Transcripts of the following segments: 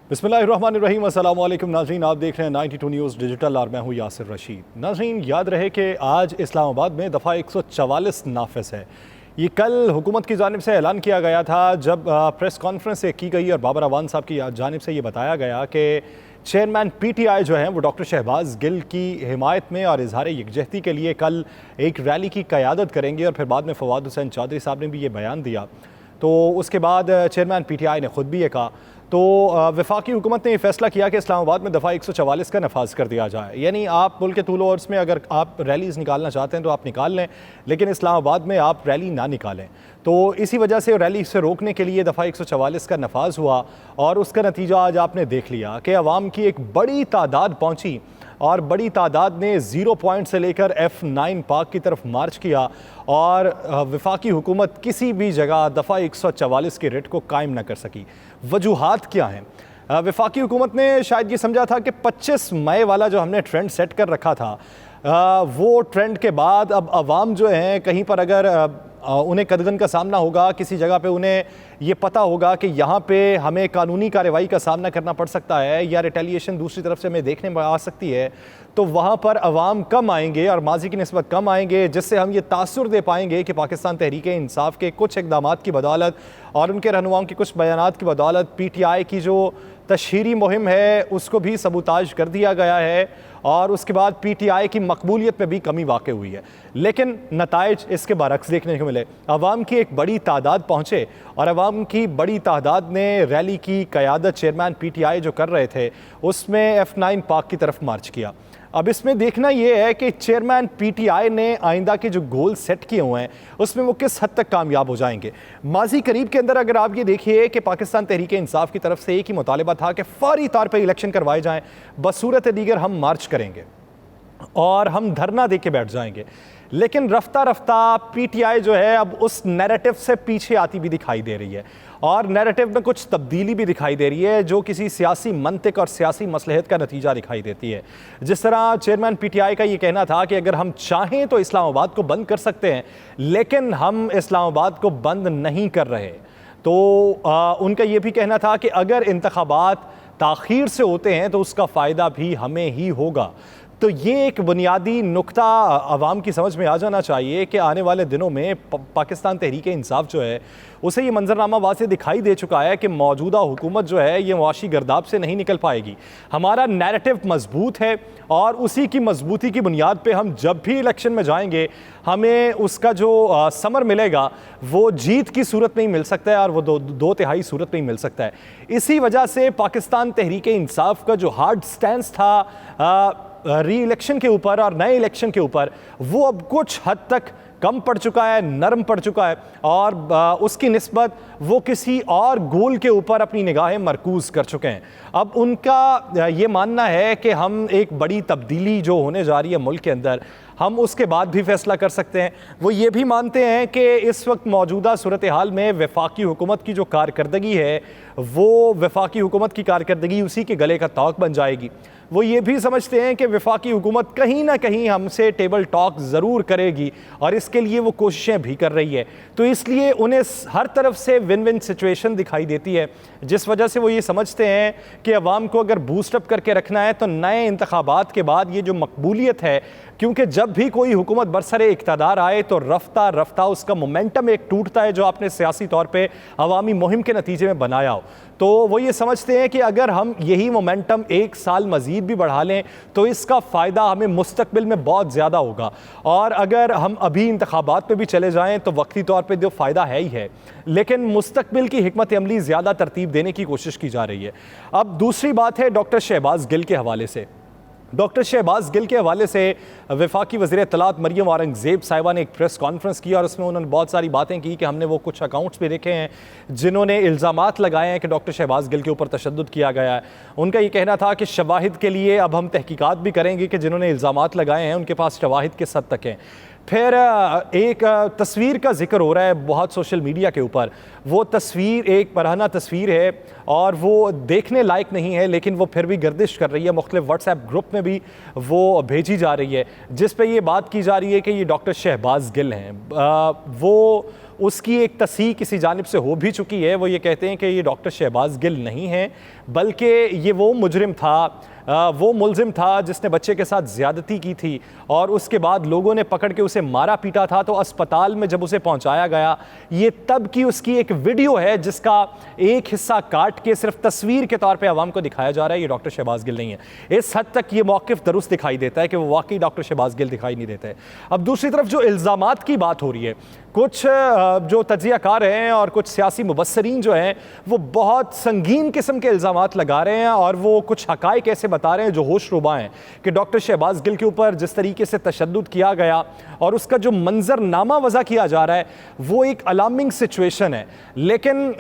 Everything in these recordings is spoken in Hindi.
बिस्मिल्लाहिर्रहमानिर्रहीम, अस्सलाम वालेकुम नाज़रीन। आप देख रहे हैं 92 न्यूज़ डिजिटल और मैं हूँ यासिर रशीद। नाज़रीन, याद रहे कि आज इस्लामाबाद में दफ़ा 144 नाफिज है। ये कल हुकूमत की जानिब से ऐलान किया गया था जब प्रेस कॉन्फ्रेंस की गई और बाबर अवान साहब की जानिब से ये बताया गया कि चेयरमैन PTI जो हैं वो डॉक्टर शहबाज गिल की हिमायत में और इजहार यकजहती के लिए कल एक रैली की क़यादत करेंगे। और फिर बाद में फवाद हुसैन चौधरी साहब ने भी ये बयान दिया। तो उसके बाद चेयरमैन PTI ने ख़ुद भी ये कहा। तो वफाकी हुकूमत ने यह फैसला किया कि इस्लामाबाद में दफ़ा 144 का नफाज कर दिया जाए। यानी आप मुल्क के तूल ओवर्स में अगर आप रैलीज़ निकालना चाहते हैं तो आप निकाल लें, लेकिन इस्लामाबाद में आप रैली ना निकालें। तो इसी वजह से रैली से रोकने के लिए दफ़ा 144 का नफाज हुआ और उसका नतीजा आज आपने देख लिया कि अवाम की एक बड़ी तादाद पहुँची और बड़ी तादाद ने 0 पॉइंट से लेकर F9 पार्क की तरफ मार्च किया और वफाकी हुकूमत किसी भी जगह दफ़ा 144 के रेट को कायम न कर सकी। वजूहात क्या हैं? वफाकी हुकूमत ने शायद ये समझा था कि 25 मई वाला जो हमने ट्रेंड सेट कर रखा था, वो ट्रेंड के बाद अब अवाम जो हैं कहीं पर अगर उन्हें कदगन का सामना होगा, किसी जगह पे उन्हें ये पता होगा कि यहाँ पे हमें कानूनी कार्रवाई का सामना करना पड़ सकता है या रिटेलिएशन दूसरी तरफ से हमें देखने में आ सकती है, तो वहाँ पर अवाम कम आएंगे और माजी की निस्बत कम आएंगे, जिससे हम ये तासुर दे पाएंगे कि पाकिस्तान तहरीक इंसाफ के कुछ इक़दामात की बदौलत और उनके रहनुमाओं के कुछ बयानात की बदौलत PTI की जो तशहीरी मुहिम है उसको भी सबूताज कर दिया गया है और उसके बाद PTI की मकबूलियत में भी कमी वाक़ हुई है। लेकिन नताइज इसके बरक्स देखने को मिले। अवाम की एक बड़ी तादाद पहुँचे और अवाम की बड़ी तादाद ने रैली की क़यादत चेयरमैन PTI जो कर रहे थे उसमें F9 पार्क की तरफ मार्च किया। अब इसमें देखना ये है कि चेयरमैन PTI ने आइंदा के जो गोल सेट किए हुए हैं उसमें वो किस हद तक कामयाब हो जाएंगे। माजी करीब के अंदर अगर आप ये देखिए कि पाकिस्तान तहरीक इंसाफ की तरफ से एक ही मुतालिबा था कि फौरी तौर पर इलेक्शन करवाए जाएं, बसूरत दीगर हम मार्च करेंगे और हम धरना दे के बैठ जाएंगे। लेकिन रफ्ता रफ्ता PTI जो है अब उस नैरेटिव से पीछे आती भी दिखाई दे रही है और नैरेटिव में कुछ तब्दीली भी दिखाई दे रही है जो किसी सियासी मंतिक और सियासी मसलहत का नतीजा दिखाई देती है। जिस तरह चेयरमैन PTI का ये कहना था कि अगर हम चाहें तो इस्लामाबाद को बंद कर सकते हैं, लेकिन हम इस्लामाबाद को बंद नहीं कर रहे। तो उनका ये भी कहना था कि अगर इंतखाबात ताख़ीर से होते हैं तो उसका फ़ायदा भी हमें ही होगा। तो ये एक बुनियादी नुक्ता आवाम की समझ में आ जाना चाहिए कि आने वाले दिनों में पाकिस्तान तहरीक इंसाफ जो है उसे ये मंजरनामा वाज़े दिखाई दे चुका है कि मौजूदा हुकूमत जो है ये मुआशी गर्दाब से नहीं निकल पाएगी। हमारा नैरेटिव मजबूत है और उसी की मजबूती की बुनियाद पे हम जब भी इलेक्शन में जाएंगे हमें उसका जो समर मिलेगा वो जीत की सूरत में ही मिल सकता है और वो दो तिहाई सूरत में ही मिल सकता है। इसी वजह से पाकिस्तान तहरीक इंसाफ का जो हार्ड स्टैंस था री इलेक्शन के ऊपर और नए इलेक्शन के ऊपर, वो अब कुछ हद तक कम पड़ चुका है, नरम पड़ चुका है और उसकी निस्बत वो किसी और गोल के ऊपर अपनी निगाहें मरकूज़ कर चुके हैं। अब उनका ये मानना है कि हम एक बड़ी तब्दीली जो होने जा रही है मुल्क के अंदर, हम उसके बाद भी फैसला कर सकते हैं। वो ये भी मानते हैं कि इस वक्त मौजूदा सूरत हाल में वफाकी हुकूमत की जो कारकर्दगी है वो वफाकी हुकूमत की कारकर्दगी उसी के गले का तौक बन जाएगी। वो ये भी समझते हैं कि वफाकी हुकूमत कहीं ना कहीं हमसे टेबल टॉक ज़रूर करेगी और इसके लिए वो कोशिशें भी कर रही है। तो इसलिए उन्हें हर तरफ से विन विन सिचुएशन दिखाई देती है, जिस वजह से वो ये समझते हैं कि अवाम को अगर बूस्टअप करके रखना है तो नए इंतखाबात के बाद ये जो मकबूलियत है, क्योंकि जब भी कोई हुकूमत बरसरे इक़्तिदार आए तो रफ्ता रफ्ता उसका मोमेंटम एक टूटता है जो आपने सियासी तौर पे अवामी मुहिम के नतीजे में बनाया हो। तो वो ये समझते हैं कि अगर हम यही मोमेंटम एक साल मज़ीद भी बढ़ा लें तो इसका फ़ायदा हमें मुस्तकबिल में बहुत ज़्यादा होगा और अगर हम अभी इंतखाबात पे भी चले जाएँ तो वक्ती तौर पर जो फ़ायदा है ही है, लेकिन मुस्तकबिल की हिकमत अमली ज़्यादा तरतीब देने की कोशिश की जा रही है। अब दूसरी बात है डॉक्टर शहबाज गिल के हवाले से। डॉक्टर शहबाज गिल के हवाले से वफाकी वज़ीर इत्तलात मरियम औरंगज़ेब साहिबा ने एक प्रेस कॉन्फ्रेंस की और उसमें उन्होंने बहुत सारी बातें की कि हमने वो कुछ अकाउंट्स भी देखे हैं जिन्होंने इल्ज़ामात लगाए हैं कि डॉक्टर शहबाज गिल के ऊपर तशद्दुद किया गया है। उनका ये कहना था कि शवाहिद के लिए अब हम तहकीकात भी करेंगे कि जिन्होंने इल्ज़ामात लगाए हैं उनके पास शवाहिद किस हद तक हैं। फिर एक तस्वीर का जिक्र हो रहा है बहुत सोशल मीडिया के ऊपर। वो तस्वीर एक बरहना तस्वीर है और वो देखने लायक नहीं है, लेकिन वो फिर भी गर्दिश कर रही है, मुख्तलिफ व्हाट्सएप ग्रुप में भी वो भेजी जा रही है, जिस पे ये बात की जा रही है कि ये डॉक्टर शहबाज गिल हैं। वो उसकी एक तस्हीह किसी जानिब से हो भी चुकी है। वो ये कहते हैं कि ये डॉक्टर शहबाज गिल नहीं है, बल्कि ये वो मुजरिम था, वो मुलजिम था जिसने बच्चे के साथ ज़्यादती की थी और उसके बाद लोगों ने पकड़ के उसे मारा पीटा था। तो अस्पताल में जब उसे पहुंचाया गया, ये तब की उसकी एक वीडियो है जिसका एक हिस्सा काट के सिर्फ तस्वीर के तौर पे आवाम को दिखाया जा रहा है। ये डॉक्टर शहबाज गिल नहीं है। इस हद तक ये मौक़िफ़ दुरुस्त दिखाई देता है कि वो वाकई डॉक्टर शहबाज गिल दिखाई नहीं देते। अब दूसरी तरफ जो इल्ज़ामात की बात हो रही है, कुछ जो तज्ज़ियाकार हैं और कुछ सियासी मुबस्सरीन जो हैं वो बहुत संगीन किस्म के इल्ज़ामात लगा रहे हैं और वो कुछ हक़ाइक़ ऐसे बता रहे हैं जो होशरुबा हैं कि डॉक्टर शहबाज गिल के ऊपर जिस तरीके से तशद्दुद किया गया और उसका जो मंजरनामा वज़ा किया जा रहा है वो एक अलार्मिंग सिचुएशन है। लेकिन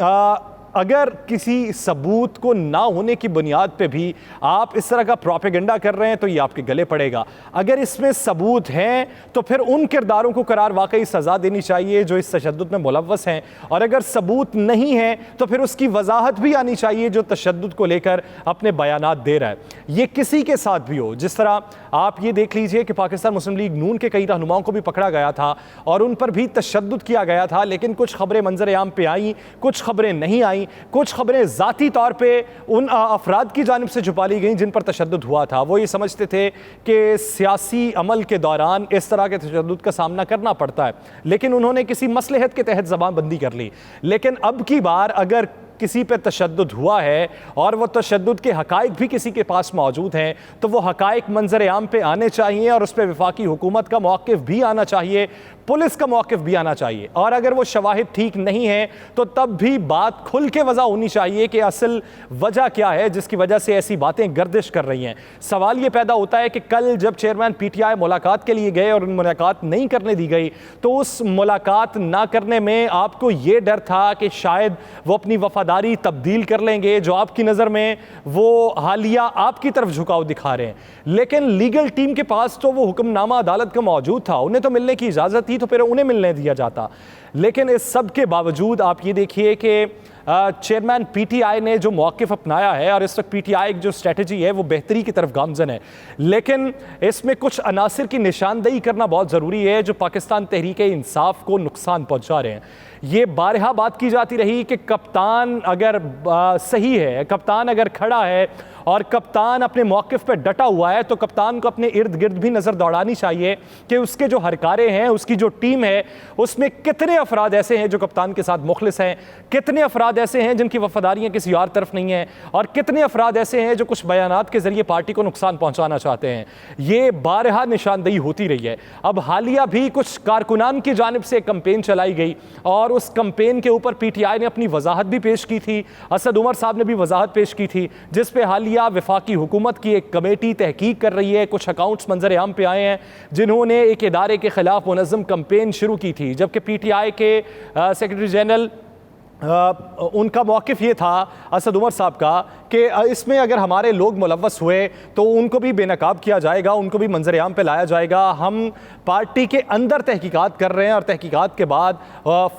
अगर किसी सबूत को ना होने की बुनियाद पे भी आप इस तरह का प्रोपेगेंडा कर रहे हैं तो ये आपके गले पड़ेगा। अगर इसमें सबूत हैं तो फिर उन किरदारों को करार वाकई सज़ा देनी चाहिए जो इस तशद्दुद में मुलव्वस हैं, और अगर सबूत नहीं है तो फिर उसकी वजाहत भी आनी चाहिए जो तशद्दुद को लेकर अपने बयानात दे रहा है। ये किसी के साथ भी हो, जिस तरह आप ये देख लीजिए कि पाकिस्तान मुस्लिम लीग नून के कई रहनुमाओं को भी पकड़ा गया था और उन पर भी तशद्दुद किया गया था, लेकिन कुछ खबरें मंजर-ए-आम पे आई, कुछ खबरें नहीं आई, कुछ खबरें ज़ाती तौर पे उन अफराद की जानिब से छुपा ली गई जिन पर तशद्दुद हुआ था। वो ये समझते थे कि सियासी अमल के दौरान इस तरह के तशद्दुद का सामना करना पड़ता है, लेकिन उन्होंने किसी मसलहत के तहत ज़बानबंदी कर ली। लेकिन अब की बार अगर किसी पे तशद्दुद हुआ है और वो तशद्दुद के हक़ाइक़ भी किसी के पास मौजूद हैं तो वो हक़ाइक़ मंजर-ए-आम पे आने चाहिए और उस पर वफाकी हुकूमत का मौक़िफ़ भी आना चाहिए, पुलिस का मौक़िफ़ भी आना चाहिए। और अगर वो शवाहिद ठीक नहीं है तो तब भी बात खुल के वज़ा होनी चाहिए कि असल वजह क्या है जिसकी वजह से ऐसी बातें गर्दिश कर रही हैं। सवाल ये पैदा होता है कि कल जब चेयरमैन PTI मुलाकात के लिए गए और मुलाकात नहीं करने दी गई तो उस मुलाकात ना करने में आपको ये डर था कि शायद वो अपनी वफादारी तब्दील कर लेंगे, जो आपकी नज़र में वो हालिया आपकी तरफ झुकाव दिखा रहे हैं। लेकिन लीगल टीम के पास तो वो हुक्मनामा अदालत का मौजूद था, उन्हें तो मिलने की इजाज़त थी, तो फिर उन्हें मिलने दिया जाता। लेकिन इस सब के बावजूद आप ये देखिए कि चेयरमैन PTI ने जो मौक़िफ़ अपनाया है और इस वक्त PTI की जो स्ट्रेटजी है वो बेहतरी की तरफ गामज़न है, लेकिन इसमें कुछ अनासिर की निशानदेही करना बहुत ज़रूरी है जो पाकिस्तान तहरीक-ए-इंसाफ को नुकसान पहुँचा रहे हैं। ये बारहा बात की जाती रही कि कप्तान अगर सही है, कप्तान अगर खड़ा है और कप्तान अपने मौक़िफ़ पर डटा हुआ है तो कप्तान को अपने इर्द गिर्द भी नज़र दौड़ानी चाहिए कि उसके जो हरकारे हैं, उसकी जो टीम है, उसमें कितने अफराद ऐसे हैं जो कप्तान के साथ मुखलिस हैं, कितने अफराद ऐसे हैं जिनकी वफादारियाँ किसी और तरफ नहीं हैं, और कितने अफराद ऐसे हैं जो कुछ बयानात के ज़रिए पार्टी को नुकसान पहुँचाना चाहते हैं। ये बारहा निशानदेही होती रही है। अब हालिया भी कुछ कारकुनान की जानिब से कैंपेन चलाई गई और उस कैंपेन के ऊपर PTI ने अपनी वजाहत भी पेश की थी, असद उमर साहब ने भी वजाहत पेश की थी, जिस पे हालिया वफाकी हुकूमत की एक कमेटी तहकीक कर रही है। कुछ अकाउंट्स मंजर-ए-आम पे आए हैं जिन्होंने एक इदारे के खिलाफ मुनज़्ज़म कैंपेन शुरू की थी, जबकि PTI के सेक्रेटरी जनरल उनका मौक़िफ़ ये था, असद उमर साहब का, कि इसमें अगर हमारे लोग मुलव्वस हुए तो उनको भी बेनकाब किया जाएगा, उनको भी मंजर-ए-आम पे लाया जाएगा। हम पार्टी के अंदर तहकीकात कर रहे हैं और तहकीकात के बाद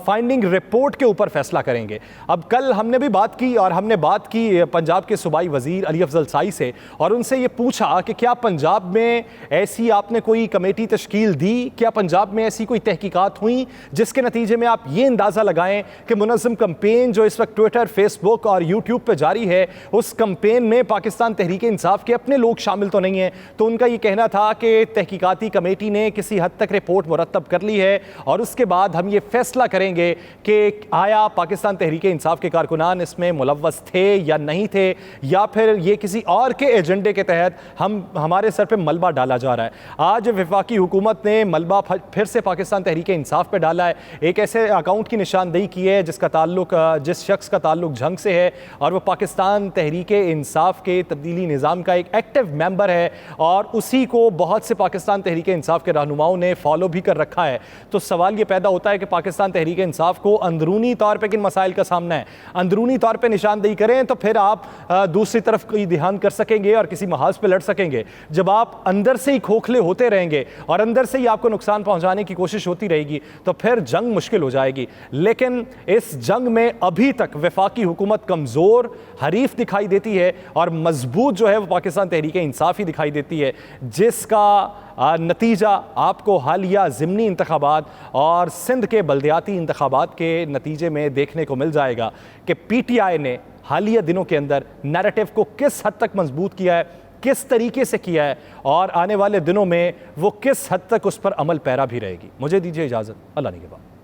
फाइंडिंग रिपोर्ट के ऊपर फैसला करेंगे। अब कल हमने भी बात की और हमने बात की पंजाब के सूबाई वज़ीर अली अफजल साई से और उनसे ये पूछा कि क्या पंजाब में ऐसी आपने कोई कमेटी तश्कील दी, क्या पंजाब में ऐसी कोई तहकीकात हुई जिसके नतीजे में आप ये अंदाज़ा लगाएं कि मुनज़्ज़म कैंपेन जो इस वक्त ट्विटर, फेसबुक और यूट्यूब पे जारी है, उस कैंपेन में पाकिस्तान तहरीक-ए-इंसाफ के अपने लोग शामिल तो नहीं हैं। तो उनका ये कहना था कि तहकीकाती कमेटी ने किसी हद तक रिपोर्ट मुरतब कर ली है और उसके बाद हम ये फैसला करेंगे कि आया पाकिस्तान तहरीक-ए-इंसाफ के कारकुनान इसमें मुलव्वस थे या नहीं थे, या फिर ये किसी और के एजेंडे के तहत हमारे सर पे मलबा डाला जा रहा है। आज वफाकी हुकूमत ने मलबा फिर से पाकिस्तान तहरीक-ए-इंसाफ पे डाला है। एक ऐसे अकाउंट की निशानदेही की है जिसका ताल्लुक, जिस शख्स का ताल्लुक जंग से है और वह पाकिस्तान तहरीक-ए-इंसाफ के तब्दीली निज़ाम का एक एक्टिव मेंबर है और उसी को बहुत से पाकिस्तान तहरीक-ए-इंसाफ के रहनुमाओं ने फॉलो भी कर रखा है। तो सवाल ये पैदा होता है कि पाकिस्तान तहरीक-ए-इंसाफ को अंदरूनी तौर पर किन मसाइल का सामना है, अंदरूनी तौर पर निशानदेही करें तो फिर आप दूसरी तरफ कोई ध्यान कर सकेंगे और किसी महाज पर लड़ सकेंगे। जब आप अंदर से ही खोखले होते रहेंगे और अंदर से ही आपको नुकसान पहुँचाने की कोशिश होती रहेगी तो फिर जंग मुश्किल हो जाएगी। लेकिन इस जंग जंग में अभी तक वफाकी हुकूमत कमज़ोर हरीफ दिखाई देती है और मजबूत जो है वो पाकिस्तान तहरीक इंसाफ ही दिखाई देती है, जिसका नतीजा आपको हालिया ज़िमनी इंतखाबात और सिंध के बल्दियाती इंतखाबात के नतीजे में देखने को मिल जाएगा कि PTI ने हालिया दिनों के अंदर नैरेटिव को किस हद तक मजबूत किया है, किस तरीके से किया है और आने वाले दिनों में वो किस हद तक उस पर अमल पैरा भी रहेगी। मुझे दीजिए इजाज़त, अल्लाह ने के बाद।